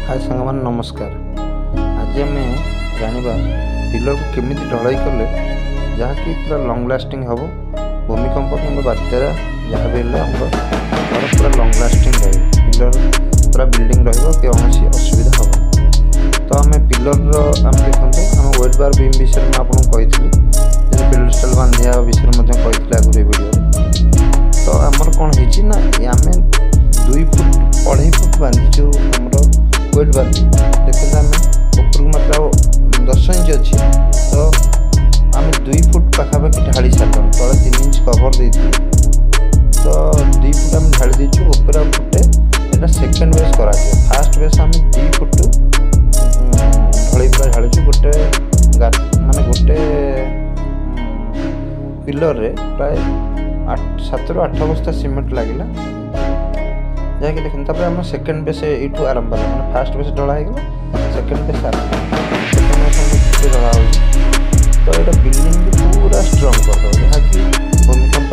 हाय सांगमान नमस्कार। आज आम जाना पिलर को केमी ढलाई कले जहाँकि पूरा लंग लास्टिंग हम भूमिकंप कि बात्यार जहाँ भी पूरा लंग लास्टिंग रही पिलर पूरा बिल्डिंग कौन असुविधा हम। तो आम पिलर आम देखते आम वेट बार बीम विषय में आपको कही पेडस्टाल बांधिया विषय में आगुरी वीडियो। तो आमर कौन है आम 2 फुट 2.5 फुट बांधीचु वेट बार देखते आम ऊपर मतलब 10 इंच अच्छी। तो आम 2 फुट पाखापाखि ढाली सारे तले 3 इंच कवर दे तो 2 फुट आम ढाली देचु ऊपर फुटे यहाँ सेकेंड बेस करा। फास्ट बेस आम 2 फुट ढाई पूरा ढालीचु गोटे माने गोटे पिलर रे प्राय 7 ରୁ 8 बस्ता सीमेंट लगिला जहाँकि देखते आम सेकेंड बेस यू आरंभ कला मैंने फास्ट बेस ढला होगा सेकेंड बेस सेकेंड बेस ढला हो। तो यहाँ बिल्डिंग पूरा स्ट्रंग कर जहाँकि भूमिकंप